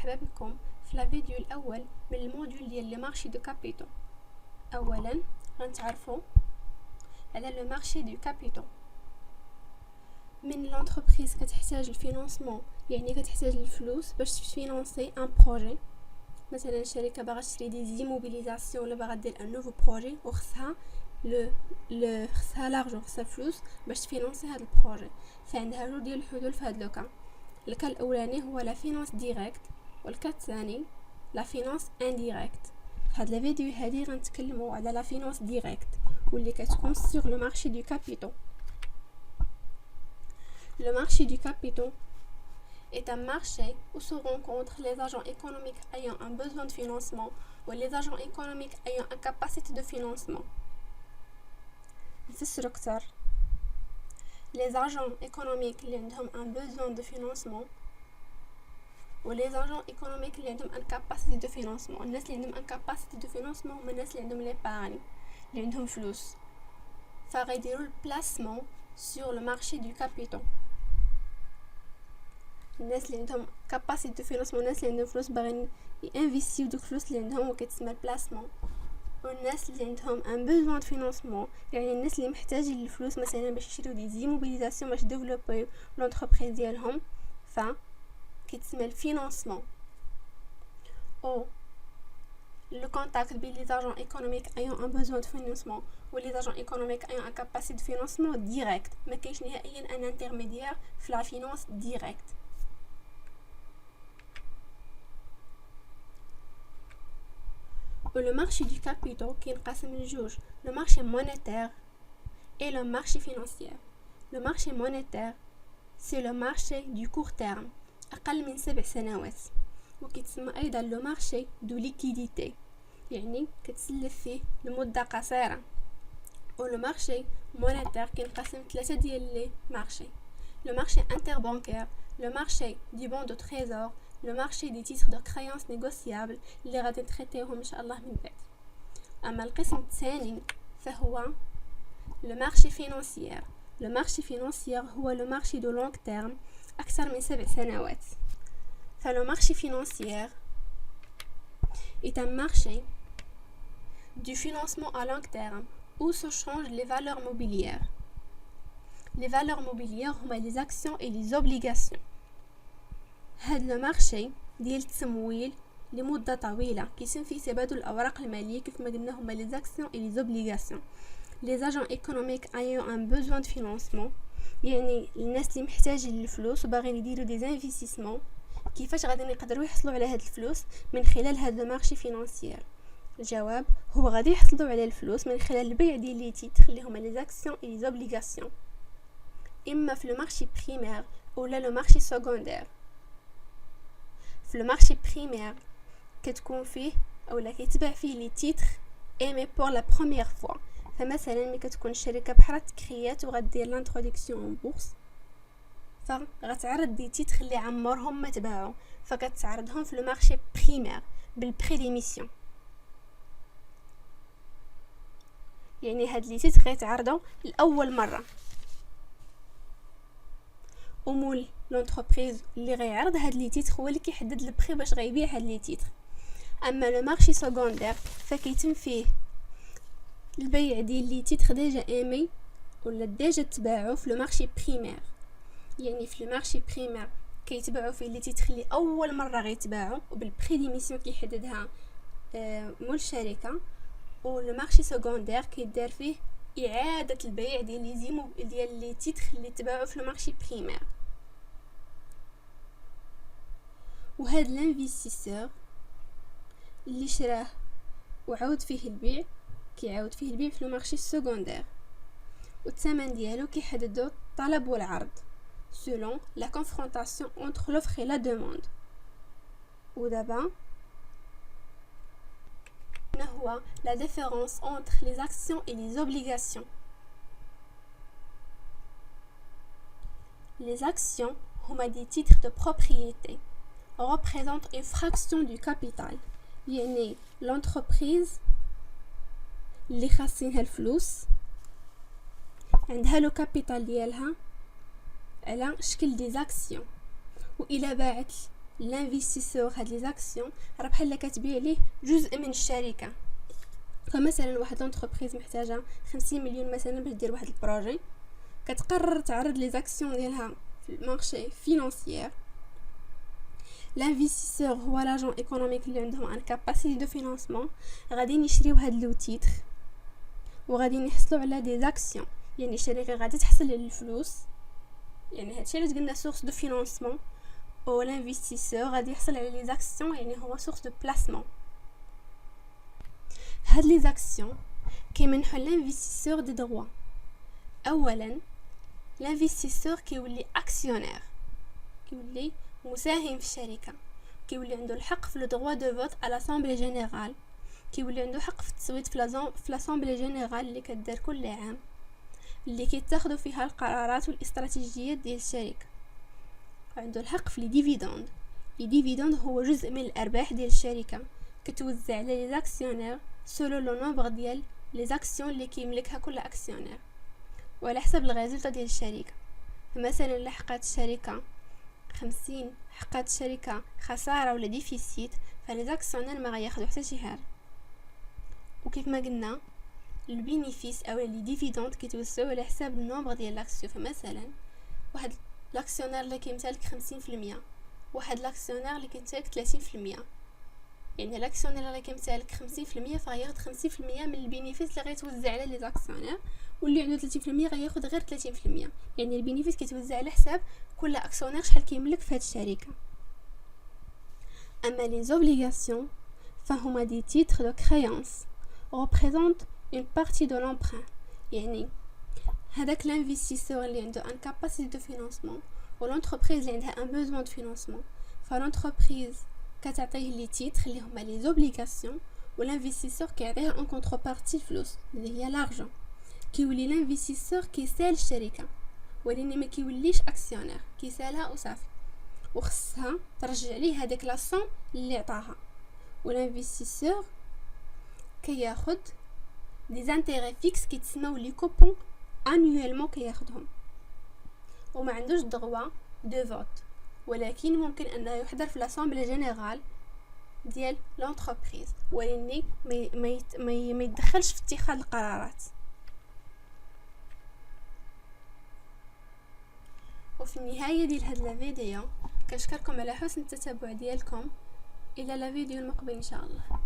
مرحبا بكم في الفيديو الاول من الموديول ديال لي مارشي دو كابيتو. اولا غنتعرفوا على لو مارشي دو كابيتو. من لونتربريز كتحتاج الفينانسمون، يعني كتحتاج الفلوس باش تفينانسي ان بروجي. مثلا شركه باغا تشري دي زيموبيليزاسيون ولا باغا دير ان نوفو بروجي وخصها خصها لارجون، خصها فلوس باش تفينانسي هذا البروجي. فعندها جوج ديال الحلول في هذا لوكا. الكا الاولاني هو لا فينانس ديريكت، والكا الثاني لا فينانس انديريكت. في هذا الفيديو هذه غنتكلموا على لا فينانس ديريكت واللي كتكون سور لو مارشي دو كابيتال. Le marché du capitaux est un marché où se rencontrent les agents économiques ayant un besoin de financement ou les agents économiques ayant une capacité de financement. نفسرو أكثر. Les agents économiques اللي عندهم un besoin de financement و les agents économiques اللي عندهم une capacité de financement. الناس اللي عندهم une capacité de financement هما الناس اللي عندهم l'épargne، اللي عندهم فلوس، فغيديروا البلاسمون sur le marché du capitaux. الناس اللي عندهم كاباسيتي دو فينانسمون، الناس اللي عندهم فلوس باغيين ينفيستيو دوك الفلوس اللي عندهم وكتسمى البلاسمون. والناس اللي عندهم ان بوزوان دو فينانسمون، يعني الناس اللي محتاجين الفلوس مثلا باش يشريو دي زيموبيليزاسيون باش ديفلوبيو لونتربريز ديالهم، ف كيتسمى الفينانسمون. او le contact بين les agents économiques ayant un besoin de financement ou les agents économiques ayant une capacité de financement direct. ما كاينش نهائيا ان انترميديير في لا فينانس ديريكت. le marché du capitaux كينقسم لجوج: le marché monétaire et le marché financier. le marché monétaire c'est le marché du court terme أقل من 7 سنوات، وكيتسمى أيضا le marché de liquidité، يعني كتسلف فيه لمدة قصيرة. le marché monétaire كينقسم 3 ديال لي مارشي: le marché interbancaire، le marché du bon de trésor، le marché des titres de créances négociables اللي غادي نتريتيوهم ان شاء الله من بعد. اما القسم الثاني فهو le marché financier. le marché financier هو le marché de long terme اكثر من 7 سنوات. فلو marché financier est un marché du financement à long terme où se changent les valeurs mobilières. les valeurs mobilières هما les actions et les obligations. هاد لو مارشي ديال التمويل لمده طويله كيتم فيه تبادل الاوراق الماليه كيف ما قلنا هما لي زاكسيون اي لي زوبليغاسيون. لي زاجون ايكونوميك ايون ان بوزوان دو فينانسمون، يعني الناس اللي محتاجين للفلوس وباغيين يديروا دي انفستيسمون. كيفاش غادي يقدروا يحصلوا على هاد الفلوس؟ من خلال هاد لو مارشي فينانسيير. الجواب هو غادي يحصلوا على الفلوس من خلال البيع ديال لي تيتر اللي هما لي زاكسيون اي لي زوبليغاسيون، اما في لو مارشي بريمير ولا لو مارشي سكوندير. في المارشي بريمير كتكون فيه اولا كيتباع فيه لي تيتر ايمي بور لا بروميير فوا. فمثلا ملي كتكون الشركه بحال تكريات وغدير لانتروداكسيون اون بورس، فغتعرض دي تيتر اللي عمرهم ما تباعوا، فكتعرضهم في المارشي بريمير بالبري ديميسيون. يعني هاد لي تيتر غيتعرضوا لاول مره، ومول لونتربريز اللي غيعرض هاد لي تيتر هو اللي كيحدد البري باش غيبيع هاد لي تيتر. اما لو مارشي سكوندير فكيتم فيه البيع ديال لي تيتر ديجا ايمي ولا ديجا تباعوا في لو مارشي بريمير. يعني في لو مارشي بريمير كيتباعوا فيه لي تيتر اللي اول مره غيتباعوا وبالبري ديميسيون كيحددها مول الشركه. ولو مارشي سكوندير كيدار فيه اعاده البيع ديال لي تيتر اللي تباعوا في لو مارشي بريمير. وهاد الانفستيسور اللي شراه وعاود فيه البيع كيعاود فيه البيع في المارشي السكوندير، والثمن ديالو كيحددو الطلب والعرض selon la confrontation entre l'offre et la demande. ودابا هو la différence entre les actions et les obligations. les actions هما des titres de propriété représentent une fraction du capital، يعني l'entreprise اللي خاصينها الفلوس عندها لو كابيتال ديالها على شكل دي زاكسيون، وإلا باعت لانفيستيسور هاد لي زاكسيون راه بحال كتبيع ليه جزء من الشركه. فمثلا واحد لونتربريز محتاجه 50 مليون مثلا باش دير واحد البروجي، كتقرر تعرض لي زاكسيون ديالها في المارشي فينانسيير. لانفيستيسور هو لاجون ايكونوميك اللي عندهم ان كاباسيتي دو فينانسمون، غادي يشريو هاد لو تيتر وغادي يحصلوا على دي زاكسيون، يعني الشركه غادي تحصل على الفلوس، يعني هادشي اللي قلنا سورس دو فينانسمون. او لانفيستيسور غادي يحصل على لي زاكسيون، يعني هو سورس دو بلاسمون. هاد لي زاكسيون كيمنحوا لانفيستيسور دي دروا. اولا لانفيستيسور كيولي اكسيونير، كيولي مساهم في الشركه، كيولي عنده الحق في لو دروا دو فوت على لاسامبلي جينيرال، كيولي عنده حق في التصويت في لاسامبلي جينيرال اللي كدار كل عام، اللي كيتاخذوا فيها القرارات والاستراتيجيات ديال الشركه. عنده الحق في لي ديفيدوند. لي ديفيدوند هو جزء من الارباح ديال الشركه كتوزع على لي زاكسيونير سولو لو نومبر ديال لي زاكسيون اللي كيملكها كل اكسيونير وعلى حسب الريزولطا ديال الشركه. فمثلا الا حققت الشركه 50 حققت الشركه خساره ولا ديفيسيت، فلي زاكسيونير ما غياخذوا حتى شي حاجه. وكيف ما قلنا البينيفيس او لي ديفيدوند كيتوزعوا على حساب النومبر ديال لاكسيون. فمثلا واحد لاكسيونير اللي كيمتلك 50%، واحد لاكسيونير اللي كيمتلك 30%، يعني لاكسيونير اللي كيمتلك 50% فغياخد 50% من البينيفيس اللي غيتوزع على لي زاكسيونير، واللي عنده 30% غياخد غير 30%. يعني البينيفيس كيتوزع على حساب كل اكسيونير شحال كيملك في هاد الشركه. اما لي زوبليغاسيون فهما دي تيتر دو كريانس représente une partie de l'emprunt. يعني هذاك لانفيستيسور اللي عنده ان كاباسيتي دو فينانسمون والانتربريز اللي عندها ان بوزوان دو فينانسمون، فالانتربريز كتعطيه لي تيتر اللي هما لي زوبليغاسيون، والانفيستيسور كيعطيها ان كونتربارتي فلوس اللي هي لارجون. كيولي لانفيستيسور كيسال الشركه ولكن ما كيوليش اكسيونير، كيسالها وصافي، وخصها ترجع ليه هذاك لاصون اللي عطاها. والانفيستيسور كياخد دي زانتيغي فيكس كيتسموا لي كوبون انويلمون كياخدهم، وما عندوش دروا دو فوت، ولكن ممكن انه يحضر في لاسامبلي جينيرال ديال لونتربريز، ولكن ما يتدخلش في اتخاذ القرارات. وفي النهايه ديال هذا الفيديو كنشكركم على حسن التتبع ديالكم. الى الفيديو المقبل ان شاء الله.